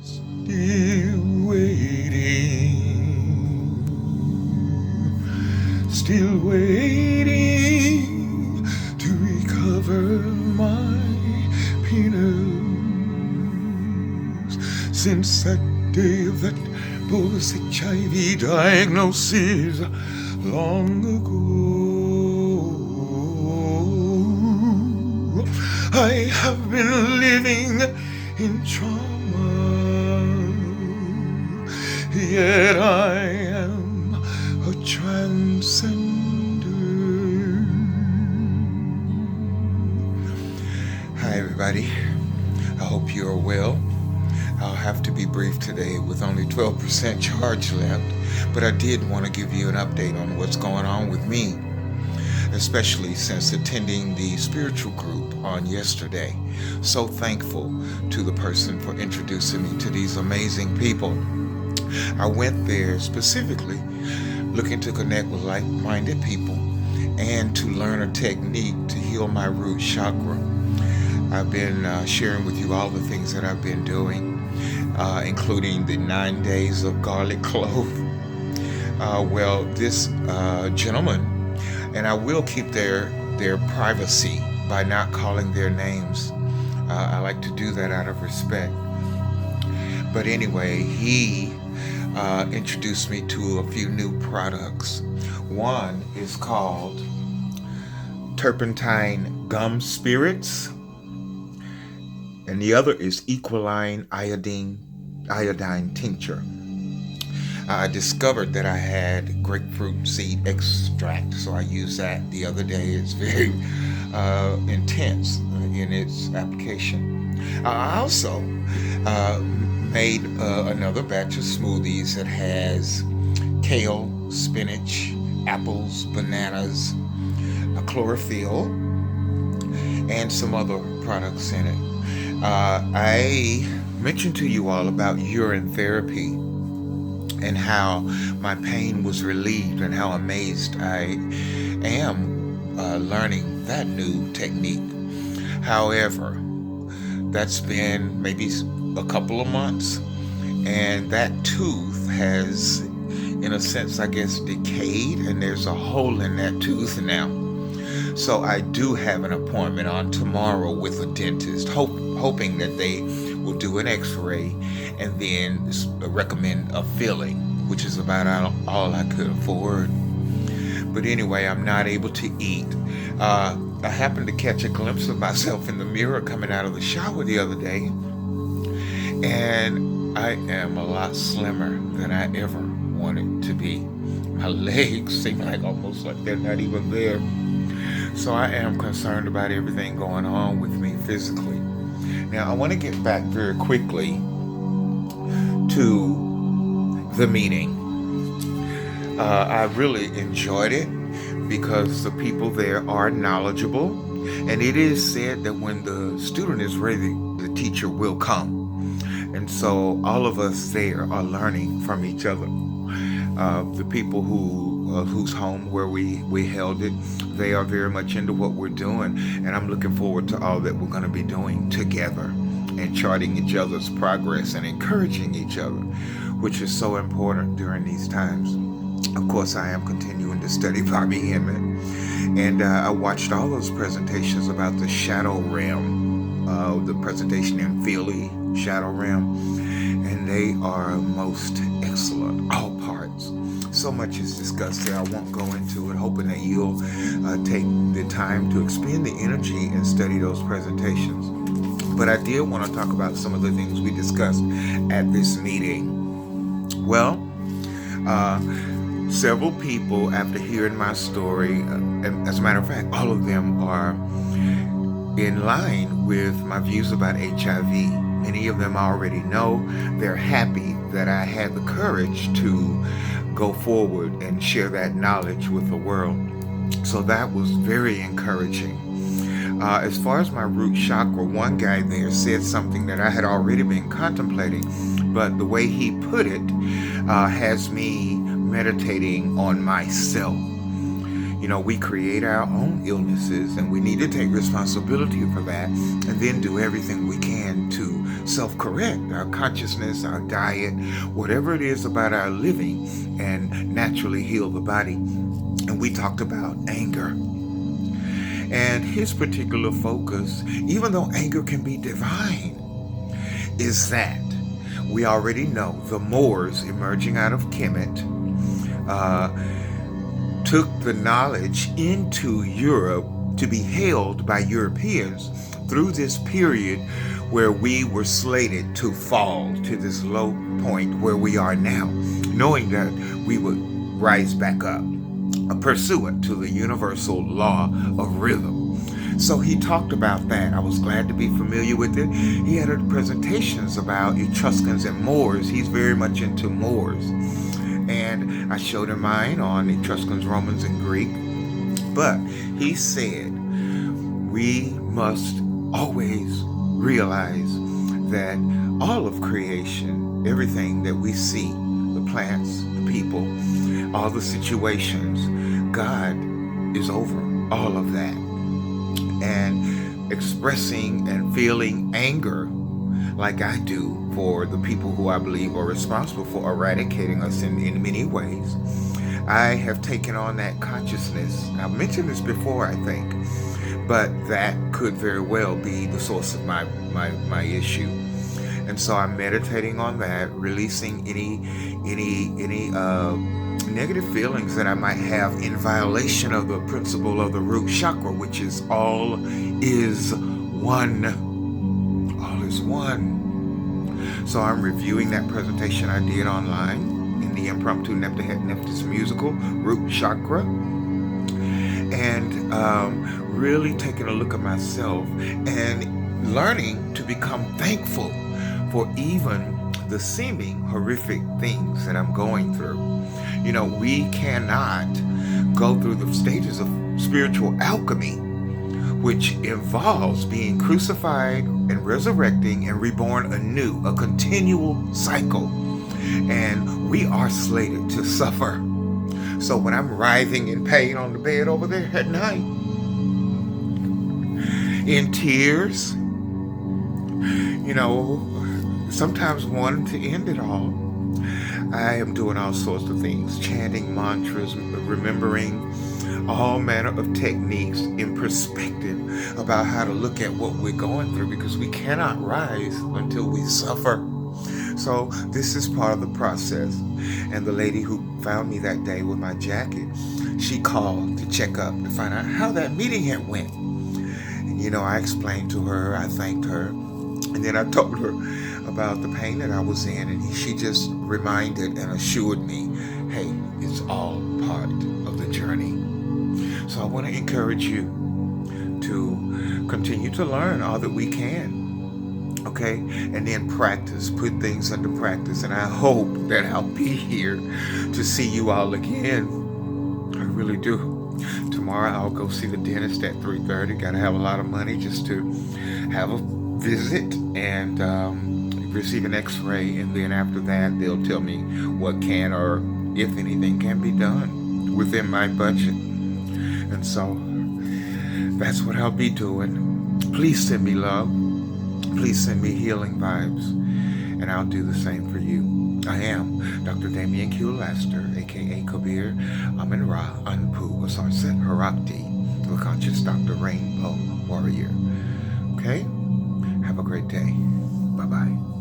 Still waiting to recover my penis. Since that day of that bogus HIV diagnosis long ago, I have been living in trauma, yet I am a transcender. Hi everybody, I hope you are well. I'll have to be brief today with only 12% charge left, but I did want to give you an update on what's going on with me, especially since attending the spiritual group on yesterday. So thankful to the person for introducing me to these amazing people. I went there specifically looking to connect with like-minded people and to learn a technique to heal my root chakra. I've been sharing with you all the things that I've been doing, including the 9 days of garlic clove. Well, this gentleman, and I will keep their privacy by not calling their names. I like to do that out of respect. But anyway, he introduced me to a few new products. One is called Turpentine Gum Spirits, and the other is Equaline Iodine Tincture. I discovered that I had grapefruit seed extract, so I used that the other day. It's very intense in its application. I also made another batch of smoothies that has kale, spinach, apples, bananas, chlorophyll, and some other products in it. I mentioned to you all about urine therapy and how my pain was relieved and how amazed I am learning that new technique. However, that's been maybe a couple of months, and that tooth has, in a sense, I guess, decayed, and there's a hole in that tooth now. So I do have an appointment on tomorrow with a dentist, hoping that they will do an x-ray and then recommend a filling, which is about all I could afford. But anyway, I'm not able to eat. I happened to catch a glimpse of myself in the mirror coming out of the shower the other day, and I am a lot slimmer than I ever wanted to be. My legs seem almost like they're not even there. So I am concerned about everything going on with me physically. Now, I want to get back very quickly to the meeting. I really enjoyed it because the people there are knowledgeable, and it is said that when the student is ready, the teacher will come. And so all of us there are learning from each other. The people whose home where we held it, they are very much into what we're doing, and I'm looking forward to all that we're going to be doing together and charting each other's progress and encouraging each other, which is so important during these times. Of course, I am continuing to study Bobby Emmett, and I watched all those presentations about the shadow realm, the presentation in Philly, shadow realm, and they are most excellent, all parts. So much is discussed there, I won't go into it, hoping that you'll take the time to expend the energy and study those presentations. But I did want to talk about some of the things we discussed at this meeting. Well, several people, after hearing my story, and as a matter of fact, all of them are in line with my views about HIV. Many of them already know. They're happy that I had the courage to go forward and share that knowledge with the world. So that was very encouraging. As far as my root chakra, one guy there said something that I had already been contemplating, but the way he put it has me meditating on myself. We create our own illnesses, and we need to take responsibility for that, and then do everything we can to self-correct our consciousness, our diet, whatever it is about our living, and naturally heal the body. And we talked about anger. And his particular focus, even though anger can be divine, is that we already know the Moors emerging out of Kemet took the knowledge into Europe to be held by Europeans through this period where we were slated to fall to this low point where we are now, knowing that we would rise back up, pursuant to the universal law of rhythm. So he talked about that. I was glad to be familiar with it. He had presentations about Etruscans and Moors. He's very much into Moors. And I showed him mine on Etruscans, Romans, and Greek. But he said we must always realize that all of creation, everything that we see, the plants, the people, all the situations, God is over all of that. And expressing and feeling anger like I do for the people who I believe are responsible for eradicating us in many ways, I have taken on that consciousness. I've mentioned this before, I think, but that could very well be the source of my issue. And so I'm meditating on that, releasing any negative feelings that I might have in violation of the principle of the root chakra, which is all is one. All is one. So I'm reviewing that presentation I did online in the Impromptu Nebthet musical, Root Chakra, and really taking a look at myself and learning to become thankful for even the seeming horrific things that I'm going through. We cannot go through the stages of spiritual alchemy, which involves being crucified and resurrecting and reborn anew, a continual cycle. And we are slated to suffer. So when I'm writhing in pain on the bed over there at night, in tears, sometimes wanting to end it all, I am doing all sorts of things, chanting mantras, remembering all manner of techniques in perspective about how to look at what we're going through, because we cannot rise until we suffer. So this is part of the process. And the lady who found me that day with my jacket, she called to check up to find out how that meeting had went. And I explained to her, I thanked her, and then I told her about the pain that I was in, and she just reminded and assured me, hey, it's all part of the journey. So I want to encourage you to continue to learn all that we can, okay? And then practice, put things into practice. And I hope that I'll be here to see you all again. I really do. Tomorrow I'll go see the dentist at 3:30. Got to have a lot of money just to have a visit and receive an x-ray, and then after that they'll tell me what can or if anything can be done within my budget. And so that's what I'll be doing. Please send me love. Please send me healing vibes, and I'll do the same for you. I am Dr. Damien Q. Laster, aka Kabir Amin Ra Anpu Asarset Harakti, the conscious Dr. Rainbow Warrior. Okay? Have a great day. Bye-bye.